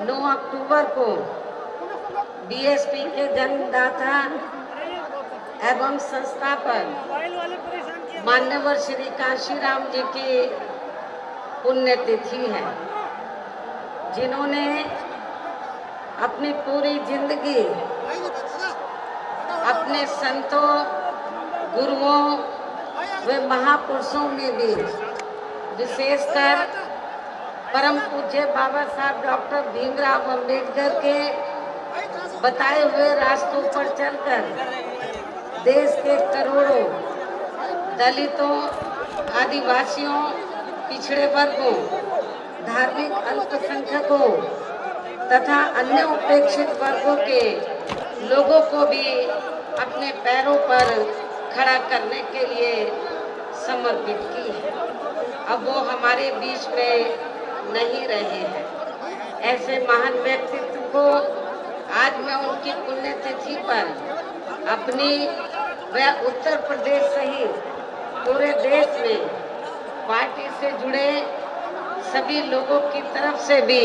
9 अक्टूबर को बीएसपी के जन्मदाता एवं संस्थापक मान्यवर श्री कांशीराम जी की पुण्यतिथि है, जिन्होंने अपनी पूरी जिंदगी अपने संतों, गुरुओं व महापुरुषों में भी विशेषकर परम पूज्य बाबा साहब डॉक्टर भीमराव अंबेडकर के बताए हुए रास्तों पर चलकर देश के करोड़ों दलितों, आदिवासियों, पिछड़े वर्गों, धार्मिक अल्पसंख्यकों तथा अन्य उपेक्षित वर्गों के लोगों को भी अपने पैरों पर खड़ा करने के लिए समर्पित की है। अब वो हमारे बीच में नहीं रहे हैं। ऐसे महान व्यक्तित्व को आज मैं उनकी पुण्यतिथि पर अपनी व उत्तर प्रदेश सहित पूरे देश में पार्टी से जुड़े सभी लोगों की तरफ से भी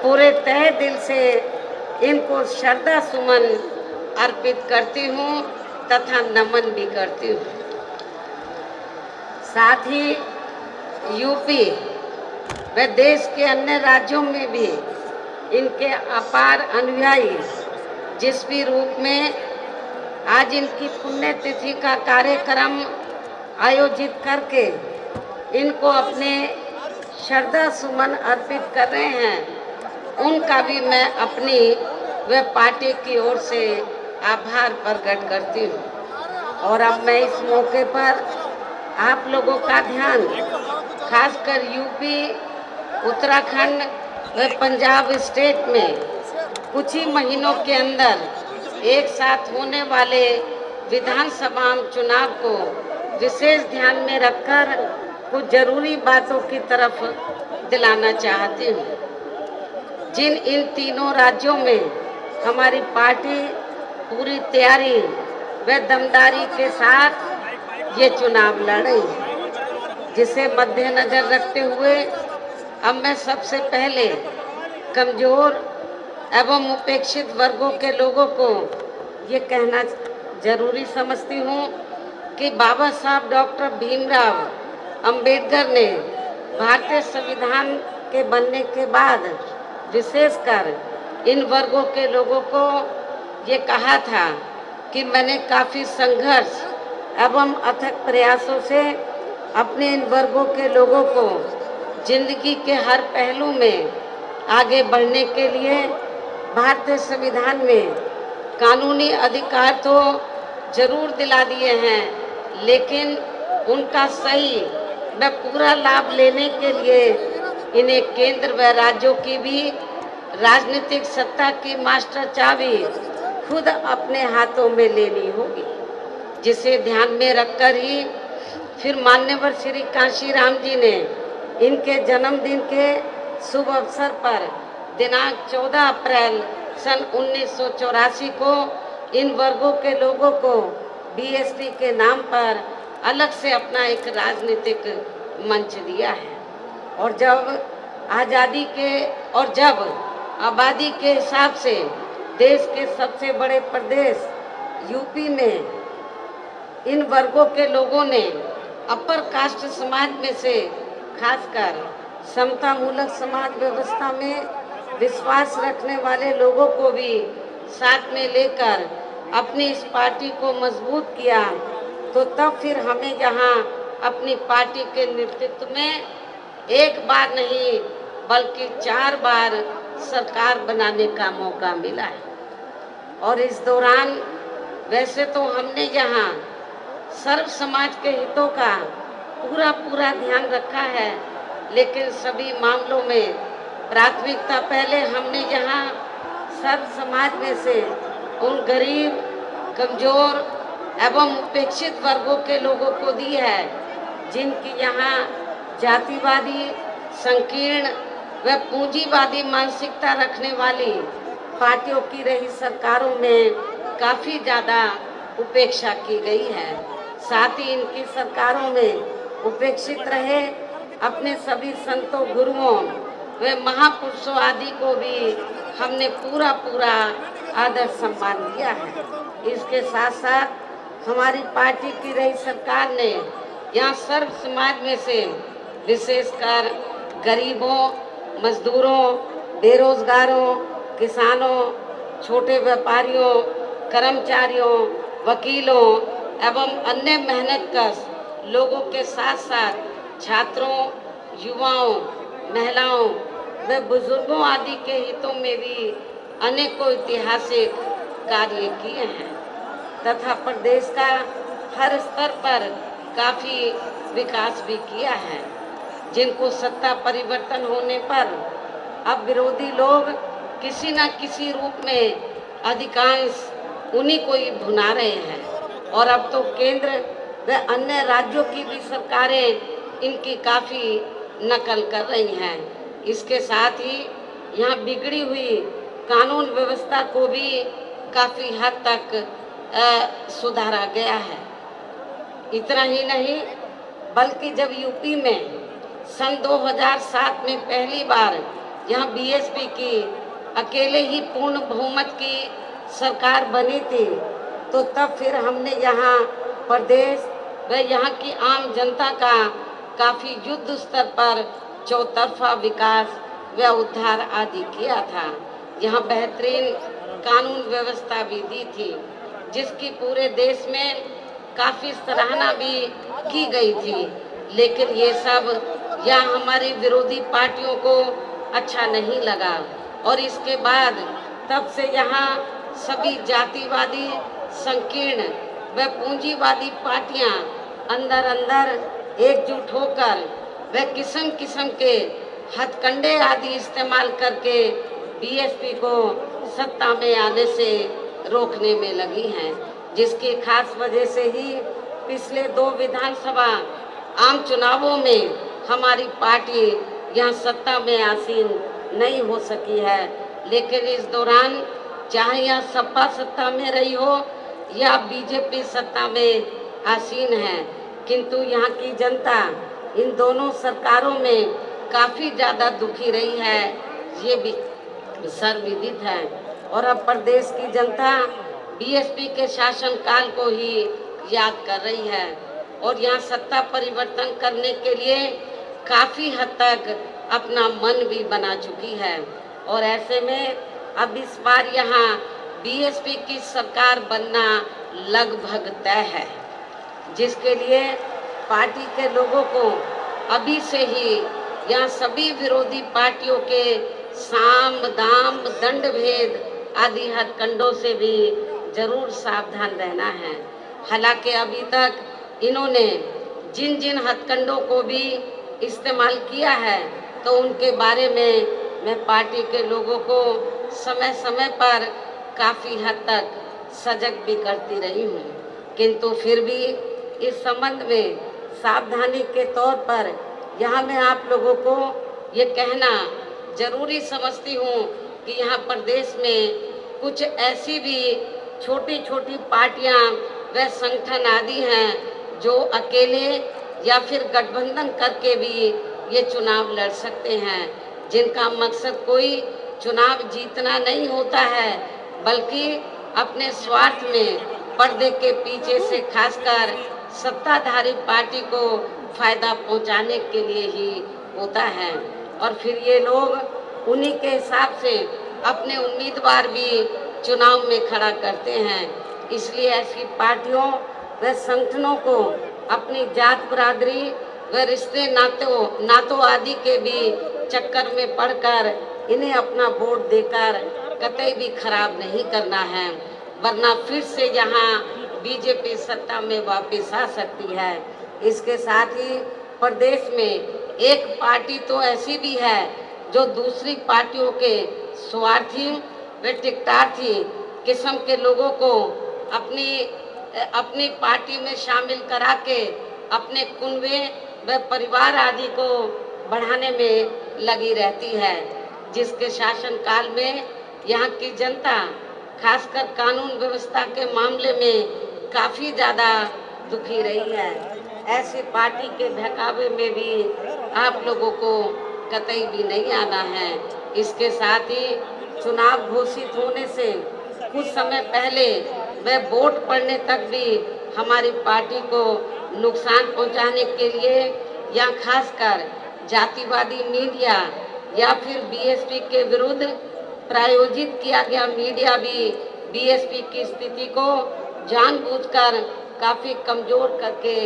पूरे तहे दिल से इनको श्रद्धा सुमन अर्पित करती हूँ तथा नमन भी करती हूँ। साथ ही यूपी व देश के अन्य राज्यों में भी इनके अपार अनुयायी जिस भी रूप में आज इनकी पुण्यतिथि का कार्यक्रम आयोजित करके इनको अपने श्रद्धा सुमन अर्पित कर रहे हैं, उनका भी मैं अपनी व पार्टी की ओर से आभार प्रकट करती हूँ। और अब मैं इस मौके पर आप लोगों का ध्यान खासकर यूपी, उत्तराखंड व पंजाब स्टेट में कुछ ही महीनों के अंदर एक साथ होने वाले विधानसभा चुनाव को विशेष ध्यान में रखकर कुछ जरूरी बातों की तरफ दिलाना चाहती हूँ। जिन इन तीनों राज्यों में हमारी पार्टी पूरी तैयारी व दमदारी के साथ ये चुनाव लड़ रही है, जिसे मद्देनजर रखते हुए अब मैं सबसे पहले कमजोर एवं उपेक्षित वर्गों के लोगों को ये कहना जरूरी समझती हूँ कि बाबा साहब डॉक्टर भीमराव अंबेडकर ने भारतीय संविधान के बनने के बाद विशेषकर इन वर्गों के लोगों को ये कहा था कि मैंने काफ़ी संघर्ष एवं अथक प्रयासों से अपने इन वर्गों के लोगों को जिंदगी के हर पहलू में आगे बढ़ने के लिए भारतीय संविधान में कानूनी अधिकार तो जरूर दिला दिए हैं, लेकिन उनका सही व पूरा लाभ लेने के लिए इन्हें केंद्र व राज्यों की भी राजनीतिक सत्ता की मास्टर चाबी खुद अपने हाथों में लेनी होगी, जिसे ध्यान में रखकर ही फिर मान्यवर श्री कांशीराम जी ने इनके जन्मदिन के शुभ अवसर पर दिनांक 14 अप्रैल सन 1984 को इन वर्गों के लोगों को बीएसपी के नाम पर अलग से अपना एक राजनीतिक मंच दिया है। और जब आबादी के हिसाब से देश के सबसे बड़े प्रदेश यूपी में इन वर्गों के लोगों ने अपर कास्ट समाज में से खासकर समता मूलक समाज व्यवस्था में विश्वास रखने वाले लोगों को भी साथ में लेकर अपनी इस पार्टी को मजबूत किया, तो तब फिर हमें यहाँ अपनी पार्टी के नेतृत्व में एक बार नहीं बल्कि 4 बार सरकार बनाने का मौका मिला है। और इस दौरान वैसे तो हमने यहाँ सर्व समाज के हितों का पूरा ध्यान रखा है, लेकिन सभी मामलों में प्राथमिकता पहले हमने यहाँ सर्व समाज में से उन गरीब, कमजोर एवं उपेक्षित वर्गों के लोगों को दी है, जिनकी यहाँ जातिवादी, संकीर्ण व पूंजीवादी मानसिकता रखने वाली पार्टियों की रही सरकारों में काफ़ी ज़्यादा उपेक्षा की गई है। साथ ही इनकी सरकारों में उपेक्षित रहे अपने सभी संतों, गुरुओं वे महापुरुषों आदि को भी हमने पूरा पूरा आदर सम्मान दिया है। इसके साथ साथ हमारी पार्टी की रही सरकार ने यहाँ सर्व समाज में से विशेषकर गरीबों, मजदूरों, बेरोजगारों, किसानों, छोटे व्यापारियों, कर्मचारियों, वकीलों एवं अन्य मेहनतकश लोगों के साथ साथ छात्रों, युवाओं, महिलाओं व बुजुर्गों आदि के हितों में भी अनेकों ऐतिहासिक कार्य किए हैं तथा प्रदेश का हर स्तर पर काफ़ी विकास भी किया है, जिनको सत्ता परिवर्तन होने पर अब विरोधी लोग किसी न किसी रूप में अधिकांश उन्हीं को ही भुना रहे हैं और अब तो केंद्र व अन्य राज्यों की भी सरकारें इनकी काफ़ी नकल कर रही हैं। इसके साथ ही यहाँ बिगड़ी हुई कानून व्यवस्था को भी काफ़ी हद तक सुधारा गया है। इतना ही नहीं बल्कि जब यूपी में सन 2007 में पहली बार यहाँ बीएसपी की अकेले ही पूर्ण बहुमत की सरकार बनी थी तो तब फिर हमने यहाँ प्रदेश व यहाँ की आम जनता का काफ़ी युद्ध स्तर पर चौतरफा विकास व उद्धार आदि किया था। यहाँ बेहतरीन कानून व्यवस्था भी दी थी जिसकी पूरे देश में काफ़ी सराहना भी की गई थी, लेकिन ये सब यहाँ हमारी विरोधी पार्टियों को अच्छा नहीं लगा और इसके बाद तब से यहाँ सभी जातिवादी, संकीर्ण व पूंजीवादी पार्टियाँ अंदर अंदर एकजुट होकर व किस्म किस्म के हथकंडे आदि इस्तेमाल करके बीएसपी को सत्ता में आने से रोकने में लगी हैं, जिसकी खास वजह से ही पिछले 2 विधानसभा आम चुनावों में हमारी पार्टी यहाँ सत्ता में आसीन नहीं हो सकी है। लेकिन इस दौरान चाहे यहाँ सपा सत्ता में रही हो या बीजेपी सत्ता में आसीन है, किंतु यहाँ की जनता इन दोनों सरकारों में काफ़ी ज़्यादा दुखी रही है, ये भी सर्वविदित है। और अब प्रदेश की जनता बीएसपी के शासनकाल को ही याद कर रही है और यहाँ सत्ता परिवर्तन करने के लिए काफ़ी हद तक अपना मन भी बना चुकी है और ऐसे में अब इस बार यहाँ बीएसपी की सरकार बनना लगभग तय है, जिसके लिए पार्टी के लोगों को अभी से ही यहाँ सभी विरोधी पार्टियों के साम दाम दंड भेद आदि हथकंडों से भी जरूर सावधान रहना है। हालांकि अभी तक इन्होंने जिन जिन हथकंडों को भी इस्तेमाल किया है तो उनके बारे में मैं पार्टी के लोगों को समय समय पर काफ़ी हद तक सजग भी करती रही हूँ, किंतु फिर भी इस संबंध में सावधानी के तौर पर यहाँ मैं आप लोगों को ये कहना जरूरी समझती हूँ कि यहाँ प्रदेश में कुछ ऐसी भी छोटी छोटी पार्टियाँ व संगठन आदि हैं जो अकेले या फिर गठबंधन करके भी ये चुनाव लड़ सकते हैं, जिनका मकसद कोई चुनाव जीतना नहीं होता है बल्कि अपने स्वार्थ में पर्दे के पीछे से खासकर सत्ताधारी पार्टी को फायदा पहुंचाने के लिए ही होता है और फिर ये लोग उन्हीं के हिसाब से अपने उम्मीदवार भी चुनाव में खड़ा करते हैं। इसलिए ऐसी पार्टियों व संगठनों को अपनी जात बरादरी व रिश्ते नातों आदि के भी चक्कर में पड़कर इन्हें अपना वोट देकर कतई भी खराब नहीं करना है, वरना फिर से यहाँ बीजेपी सत्ता में वापस आ सकती है। इसके साथ ही प्रदेश में एक पार्टी तो ऐसी भी है जो दूसरी पार्टियों के स्वार्थी व टिकटार्थी किस्म के लोगों को अपनी पार्टी में शामिल करा के अपने कुनबे व परिवार आदि को बढ़ाने में लगी रहती है, जिसके शासनकाल में यहाँ की जनता खासकर कानून व्यवस्था के मामले में काफ़ी ज़्यादा दुखी रही है। ऐसी पार्टी के बहकावे में भी आप लोगों को कतई भी नहीं आना है। इसके साथ ही चुनाव घोषित होने से कुछ समय पहले वह वोट पड़ने तक भी हमारी पार्टी को नुकसान पहुंचाने के लिए या खासकर जातिवादी मीडिया या फिर बीएसपी के विरुद्ध प्रायोजित किया गया मीडिया भी बीएसपी की स्थिति को जानबूझकर काफ़ी कमज़ोर करके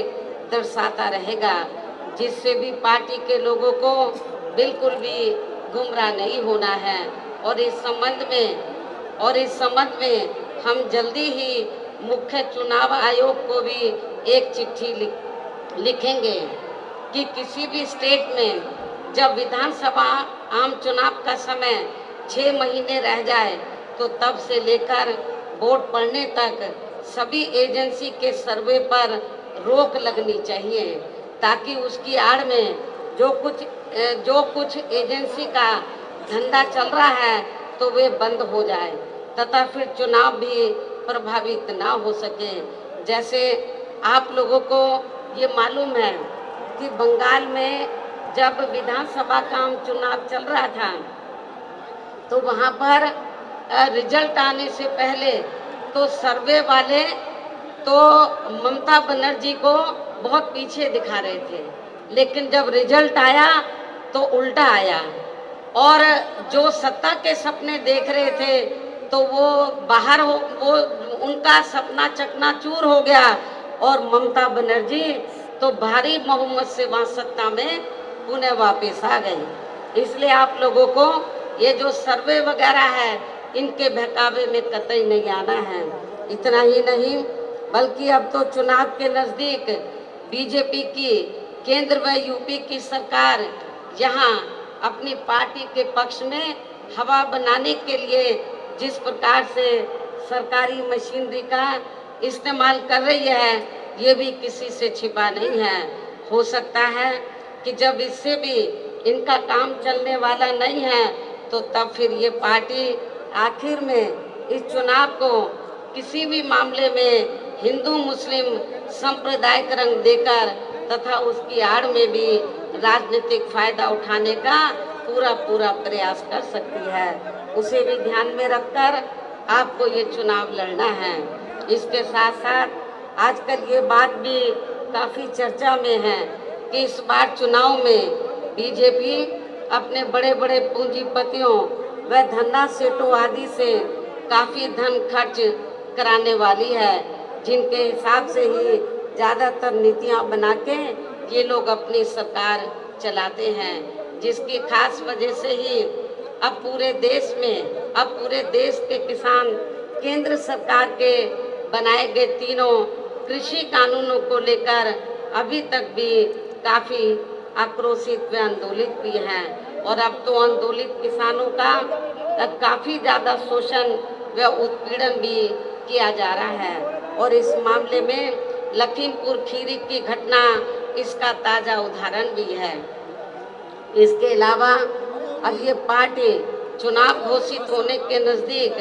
दर्शाता रहेगा, जिससे भी पार्टी के लोगों को बिल्कुल भी गुमराह नहीं होना है। और इस संबंध में हम जल्दी ही मुख्य चुनाव आयोग को भी एक चिट्ठी लिखेंगे कि किसी भी स्टेट में जब विधानसभा आम चुनाव का समय 6 महीने रह जाए तो तब से लेकर वोट पड़ने तक सभी एजेंसी के सर्वे पर रोक लगनी चाहिए, ताकि उसकी आड़ में जो कुछ एजेंसी का धंधा चल रहा है तो वे बंद हो जाए तथा फिर चुनाव भी प्रभावित ना हो सके। जैसे आप लोगों को ये मालूम है कि बंगाल में जब विधानसभा का आम चुनाव चल रहा था तो वहाँ पर रिजल्ट आने से पहले तो सर्वे वाले तो ममता बनर्जी को बहुत पीछे दिखा रहे थे, लेकिन जब रिजल्ट आया तो उल्टा आया और जो सत्ता के सपने देख रहे थे तो वो उनका सपना चकनाचूर हो गया और ममता बनर्जी तो भारी बहुमत से वहाँ सत्ता में पुनः वापस आ गई। इसलिए आप लोगों को ये जो सर्वे वगैरह है इनके बहकावे में कतई नहीं आना है। इतना ही नहीं बल्कि अब तो चुनाव के नज़दीक बीजेपी की केंद्र व यूपी की सरकार यहाँ अपनी पार्टी के पक्ष में हवा बनाने के लिए जिस प्रकार से सरकारी मशीनरी का इस्तेमाल कर रही है ये भी किसी से छिपा नहीं है। हो सकता है कि जब इससे भी इनका काम चलने वाला नहीं है तो तब फिर ये पार्टी आखिर में इस चुनाव को किसी भी मामले में हिंदू मुस्लिम सांप्रदायिक रंग देकर तथा उसकी आड़ में भी राजनीतिक फायदा उठाने का पूरा प्रयास कर सकती है। उसे भी ध्यान में रखकर आपको ये चुनाव लड़ना है। इसके साथ साथ आजकल ये बात भी काफ़ी चर्चा में है कि इस बार चुनाव में बीजेपी अपने बड़े बड़े पूंजीपतियों व धन्ना सेठों आदि से काफ़ी धन खर्च कराने वाली है, जिनके हिसाब से ही ज़्यादातर नीतियां बना के ये लोग अपनी सरकार चलाते हैं, जिसकी खास वजह से ही अब पूरे देश के किसान केंद्र सरकार के बनाए गए तीनों कृषि कानूनों को लेकर अभी तक भी काफ़ी आक्रोशित व आंदोलित भी हैं। और अब तो आंदोलित किसानों का काफ़ी ज़्यादा शोषण व उत्पीड़न भी किया जा रहा है और इस मामले में लखीमपुर खीरी की घटना इसका ताज़ा उदाहरण भी है। इसके अलावा अब ये पार्टी चुनाव घोषित होने के नज़दीक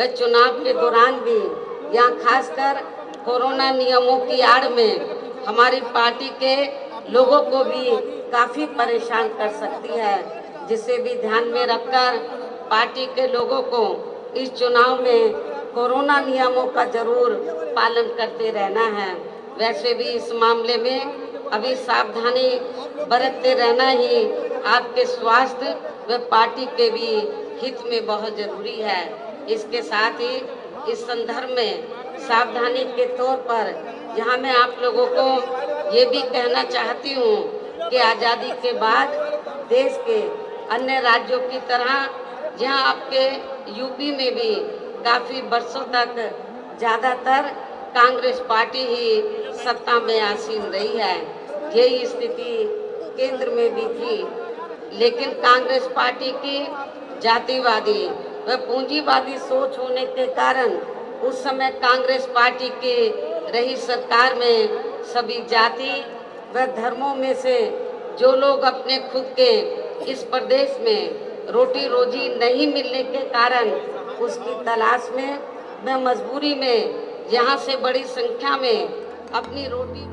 व चुनाव के दौरान भी यहाँ खासकर कोरोना नियमों की आड़ में हमारी पार्टी के लोगों को भी काफ़ी परेशान कर सकती है, जिसे भी ध्यान में रखकर पार्टी के लोगों को इस चुनाव में कोरोना नियमों का जरूर पालन करते रहना है। वैसे भी इस मामले में अभी सावधानी बरतते रहना ही आपके स्वास्थ्य व पार्टी के भी हित में बहुत ज़रूरी है। इसके साथ ही इस संदर्भ में सावधानी के तौर पर यहाँ मैं आप लोगों को ये भी कहना चाहती हूँ कि आज़ादी के बाद देश के अन्य राज्यों की तरह यहाँ आपके यूपी में भी काफ़ी वर्षों तक ज़्यादातर कांग्रेस पार्टी ही सत्ता में आसीन रही है। यही स्थिति केंद्र में भी थी, लेकिन कांग्रेस पार्टी की जातिवादी व पूंजीवादी सोच होने के कारण उस समय कांग्रेस पार्टी की रही सरकार में सभी जाति व धर्मों में से जो लोग अपने खुद के इस प्रदेश में रोटी रोजी नहीं मिलने के कारण उसकी तलाश में व मजबूरी में यहाँ से बड़ी संख्या में अपनी रोटी